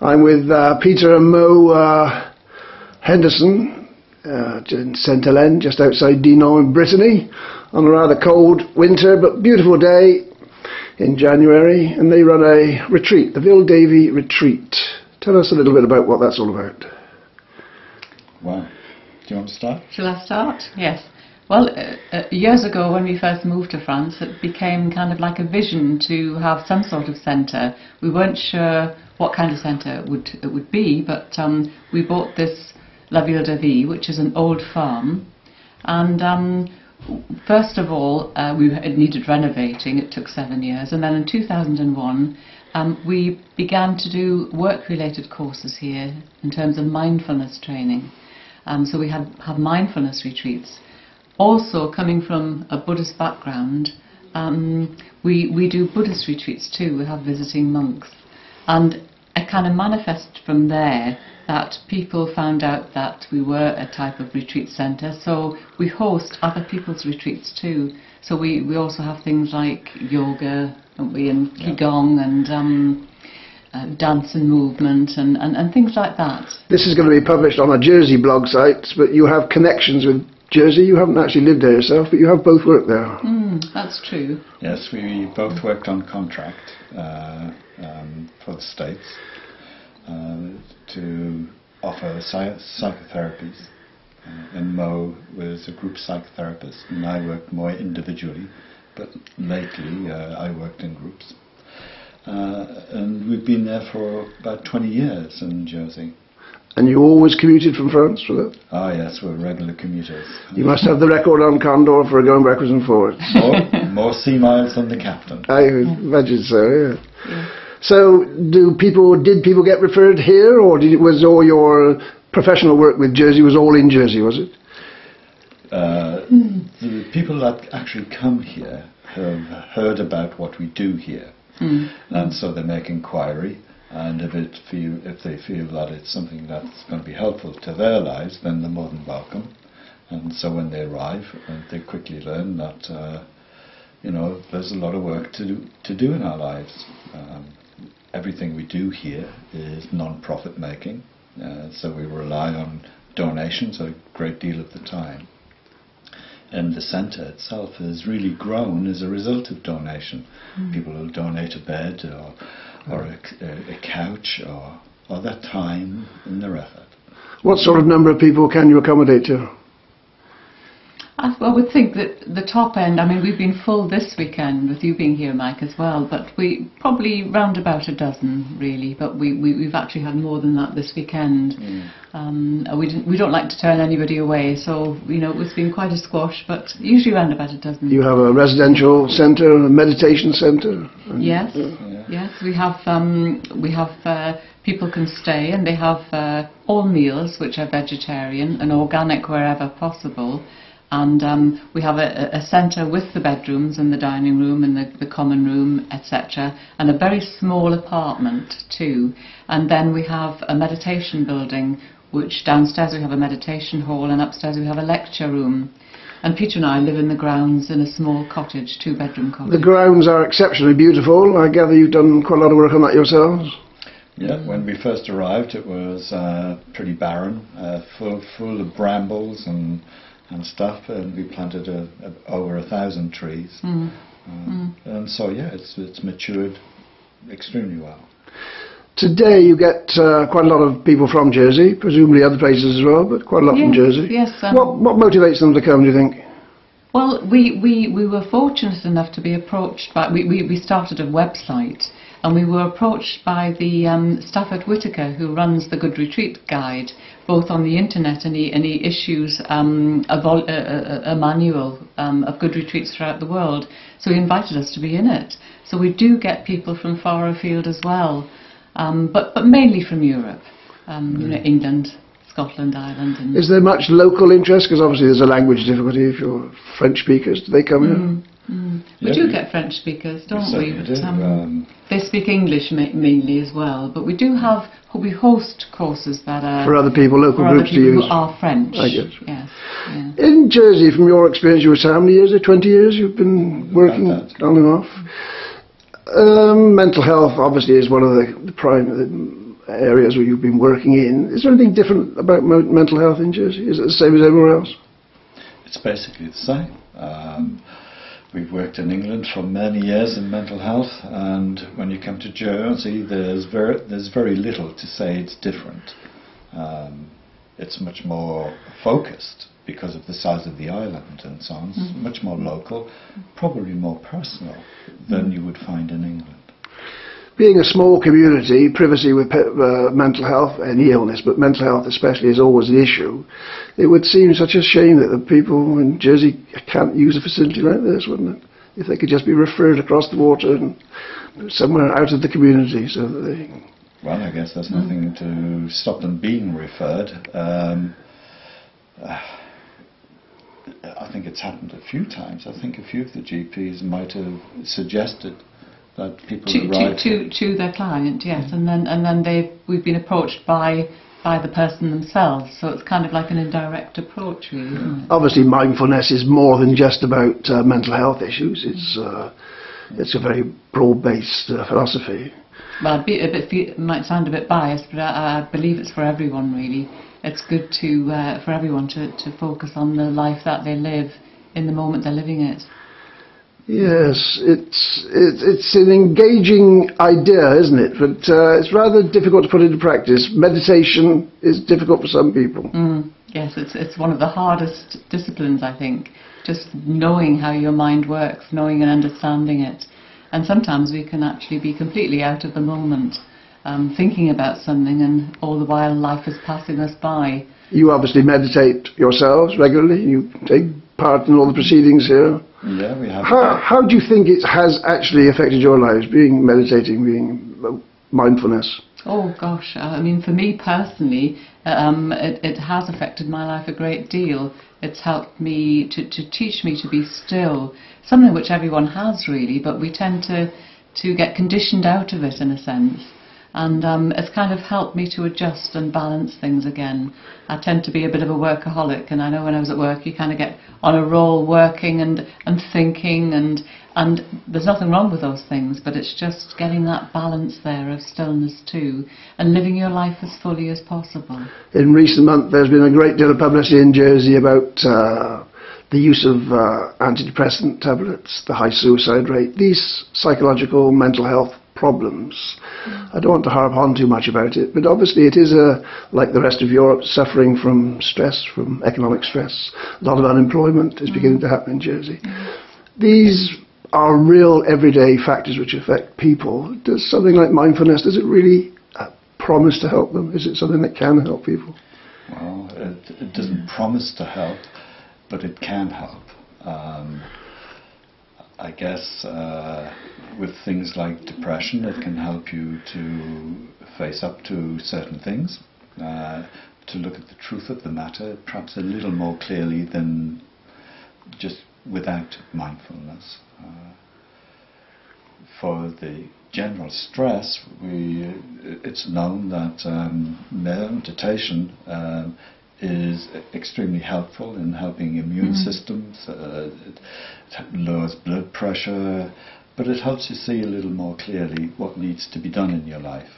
I'm with Peter and Mo Henderson in St Helens, just outside Dinan in Brittany, on a rather cold winter but beautiful day in January, and they run a retreat, the Ville Davy retreat. Tell us a little bit about what that's all about. Well, do you want to start? Shall I start? Yes. Well, years ago when we first moved to France, it became kind of like a vision to have some sort of centre. We weren't sure what kind of centre it would be, but we bought this Ville Davy, which is an old farm, and first of all, it needed renovating. It took 7 years, and then in 2001 we began to do work-related courses here in terms of mindfulness training. So we have mindfulness retreats. Also, coming from a Buddhist background, we do Buddhist retreats too. We have visiting monks, and it kind of manifested from there that people found out that we were a type of retreat centre, so we host other people's retreats too. So we also have things like yoga, don't we, and qigong, and dance and movement, and things like that. This is going to be published on a Jersey blog site, but you have connections with Jersey. You haven't actually lived there yourself, but you have both worked there. That's true. Yes, we both worked on contract for the States to offer psychotherapies. And Mo was a group psychotherapist, and I worked more individually, but lately I worked in groups. And we've been there for about 20 years in Jersey. And you always commuted from France for that? Ah, yes, we're regular commuters. You must have the record on Condor for going backwards and forwards. More sea miles than the captain. I imagine so, yeah. So, did people get referred here, or was all your professional work with Jersey was all in Jersey, was it? The people that actually come here have heard about what we do here, and so they make inquiry. And if they feel that it's something that's going to be helpful to their lives, then they're more than welcome. And so when they arrive, they quickly learn that there's a lot of work to do in our lives. Everything we do here is non-profit making, so we rely on donations a great deal of the time. And the centre itself has really grown as a result of donation. People will donate a bed or a couch or their time and their effort. What sort of number of people can you accommodate to? I would think that the top end, I mean, we've been full this weekend with you being here, Mike, as well, but we probably round about a dozen, really, but we've actually had more than that this weekend. We don't like to turn anybody away, so, it's been quite a squash, but usually round about a dozen. You have a residential centre, a meditation centre? Yes, yes, we have people can stay, and they have all meals, which are vegetarian and organic wherever possible. And we have a centre with the bedrooms and the dining room and the common room, etc. And a very small apartment too. And then we have a meditation building, which downstairs we have a meditation hall, and upstairs we have a lecture room. And Peter and I live in the grounds in a small cottage, 2-bedroom cottage. The grounds are exceptionally beautiful. I gather you've done quite a lot of work on that yourselves? Yeah, when we first arrived it was pretty barren, full of brambles and stuff, and we planted over 1,000 trees, and so it's matured extremely well. Today you get quite a lot of people from Jersey, presumably other places as well, but quite a lot from Jersey. Yes. What motivates them to come, do you think? Well, we were fortunate enough to be approached by, we started a website, and we were approached by the staff at Whitaker, who runs the Good Retreat Guide, both on the internet, and he issues a manual of good retreats throughout the world. So he invited us to be in it. So we do get people from far afield as well, but mainly from Europe, England, Scotland, Ireland. And is there much local interest? Because obviously there's a language difficulty if you're French speakers. Do they come here? We do get French speakers, don't we? But, they speak English mainly as well, but we host courses that are for other people, local groups to use. Who are French. I guess. Yes. Yeah. In Jersey, from your experience, you were how many years? 20 years you've been working on and off. Mental health obviously is one of the prime areas where you've been working in. Is there anything different about mental health in Jersey? Is it the same as everywhere else? It's basically the same. We've worked in England for many years in mental health, and when you come to Jersey, there's very little to say it's different. It's much more focused because of the size of the island and so on. It's much more local, probably more personal than you would find in England. Being a small community, privacy with mental health, any illness, but mental health especially, is always an issue. It would seem such a shame that the people in Jersey can't use a facility like this, wouldn't it? If they could just be referred across the water and somewhere out of the community, so that they... Well, I guess there's nothing to stop them being referred. I think it's happened a few times. I think a few of the GPs might have suggested that people arrive to their client, yes, and then we've been approached by the person themselves, so it's kind of like an indirect approach, really, isn't it? Obviously, mindfulness is more than just about mental health issues. It's a very broad-based philosophy. Well, it might sound a bit biased, but I believe it's for everyone, really. It's good for everyone to focus on the life that they live in the moment they're living it. Yes, it's an engaging idea, isn't it? But it's rather difficult to put into practice. Meditation is difficult for some people. Yes, it's one of the hardest disciplines, I think. Just knowing how your mind works, knowing and understanding it. And sometimes we can actually be completely out of the moment, thinking about something, and all the while life is passing us by. You obviously meditate yourselves regularly. You take part in all the proceedings here. Yeah, we have. How do you think it has actually affected your lives, being mindfulness? Oh gosh, I mean, for me personally, it has affected my life a great deal. It's helped me to teach me to be still, something which everyone has really, but we tend to get conditioned out of it in a sense. And it's kind of helped me to adjust and balance things again. I tend to be a bit of a workaholic, and I know when I was at work you kind of get on a roll working and thinking, and there's nothing wrong with those things, but it's just getting that balance there of stillness too, and living your life as fully as possible. In recent months there's been a great deal of publicity in Jersey about the use of antidepressant tablets, the high suicide rate, these psychological mental health problems. I don't want to harp on too much about it, but obviously it is, like the rest of Europe, suffering from stress, from economic stress. A lot of unemployment is beginning to happen in Jersey. These are real everyday factors which affect people. Does something like mindfulness, does it really promise to help them? Is it something that can help people? Well, it doesn't promise to help, but it can help. I guess with things like depression, it can help you to face up to certain things, to look at the truth of the matter perhaps a little more clearly than just without mindfulness. For the general stress, it's known that meditation is extremely helpful in helping immune systems. It lowers blood pressure, but it helps you see a little more clearly what needs to be done in your life.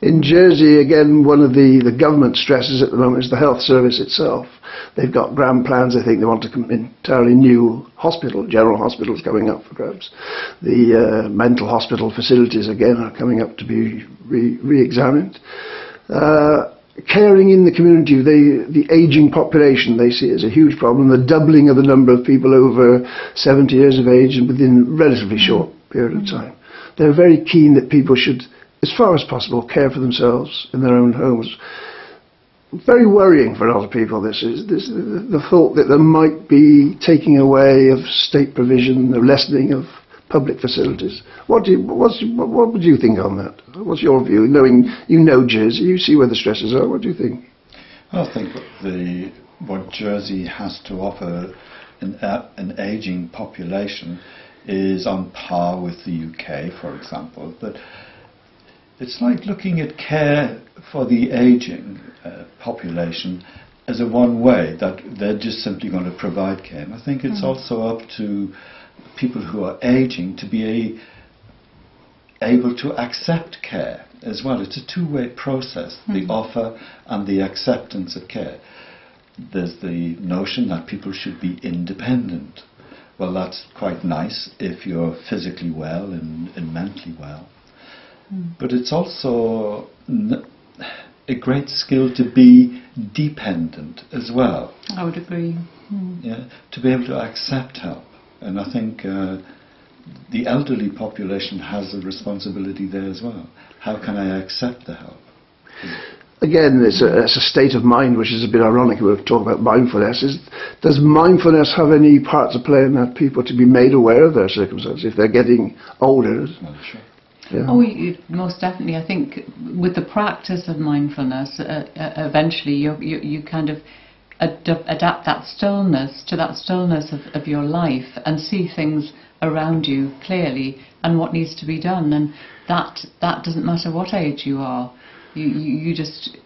In Jersey, again, one of the government stresses at the moment is the health service itself. They've got grand plans. I think they want to come entirely new hospital, general hospitals coming up for grabs. The mental hospital facilities, again, are coming up to be re-examined. Caring in the community, the ageing population, they see it as a huge problem. The doubling of the number of people over 70 years of age within a relatively short period of time. They're very keen that people should, as far as possible, care for themselves in their own homes. Very worrying for a lot of people, the thought that there might be taking away of state provision, the lessening of public facilities. What would you think on that? What's your view? Knowing you know Jersey, you see where the stresses are. What do you think? I think what Jersey has to offer an ageing population is on par with the UK, for example. But it's like looking at care for the ageing population as a one way, that they're just simply going to provide care. And I think it's also up to people who are ageing to be able to accept care. as well. It's a two-way process, the offer and the acceptance of care. There's the notion that people should be independent. Well, that's quite nice if you're physically well and mentally well. But it's also a great skill to be dependent as well. I would agree. Yeah, to be able to accept help. And I think the elderly population has a responsibility there as well. How can I accept the help? Again, it's a state of mind, which is a bit ironic. We'll talk about mindfulness. Does mindfulness have any part to play in that, people to be made aware of their circumstances if they're getting older? Well, sure. Yeah. Oh, most definitely. I think with the practice of mindfulness, eventually you kind of adapt that stillness to that stillness of your life and see things around you clearly and what needs to be done. And that doesn't matter what age you are. You just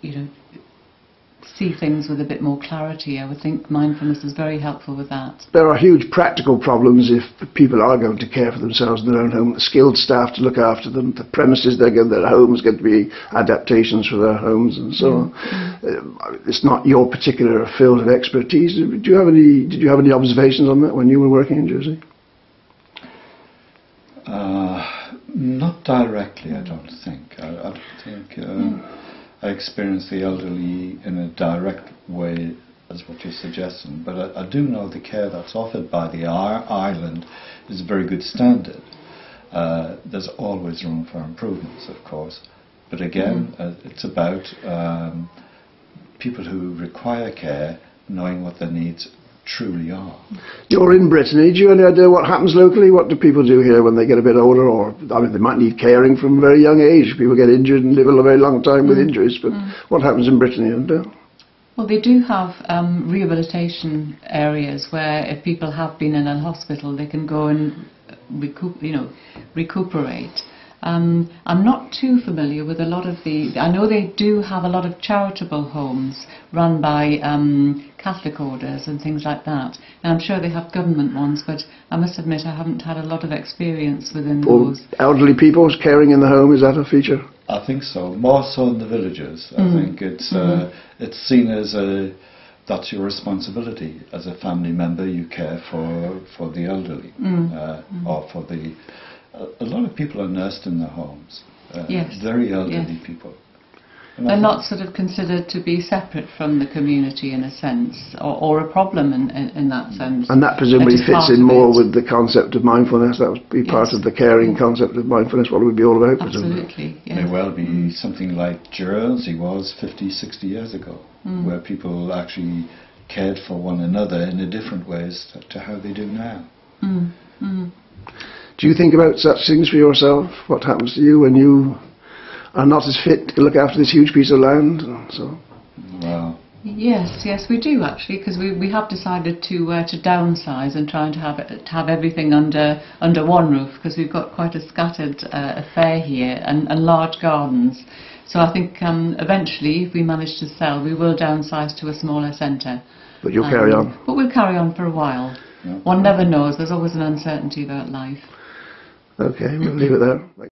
see things with a bit more clarity. I would think mindfulness is very helpful with that. There are huge practical problems if people are going to care for themselves in their own home. The skilled staff to look after them, the premises they're going, their homes get to be adaptations for their homes and so on. It's not your particular field of expertise. Did you have any observations on that when you were working in Jersey? Not directly, I don't think. I don't think I experienced the elderly in a direct way as what you're suggesting, but I do know the care that's offered by the island is a very good standard. There's always room for improvements, of course, but again, it's about people who require care knowing what their needs truly are. You're in Brittany. Do you have any idea what happens locally? What do people do here when they get a bit older? Or, I mean, they might need caring from a very young age. People get injured and live a very long time with injuries. But what happens in Brittany? Well, they do have rehabilitation areas where if people have been in a hospital, they can go and recuperate. I'm not too familiar with a lot of I know they do have a lot of charitable homes run by Catholic orders and things like that. And I'm sure they have government ones, but I must admit I haven't had a lot of experience within those. Elderly people caring in the home, is that a feature? I think so, more so in the villages. I think it's seen as that's your responsibility as a family member. You care for the elderly or for the. A lot of people are nursed in their homes. Very elderly people. And they're not sort of considered to be separate from the community in a sense, or a problem in that sense. And that presumably fits in more with the concept of mindfulness. That would be part of the caring concept of mindfulness, what it would be all about. Absolutely, yes. May well be something like Jersey was 50, 60 years ago, where people actually cared for one another in a different ways to how they do now. Do you think about such things for yourself? What happens to you when you are not as fit to look after this huge piece of land? So. Wow. Yes, we do actually, because we have decided to downsize and trying to have everything under one roof, because we've got quite a scattered affair here and large gardens. So I think eventually, if we manage to sell, we will downsize to a smaller centre. But you'll carry on. But we'll carry on for a while. Yeah. One never knows. There's always an uncertainty about life. Okay, we'll leave it there. Thanks.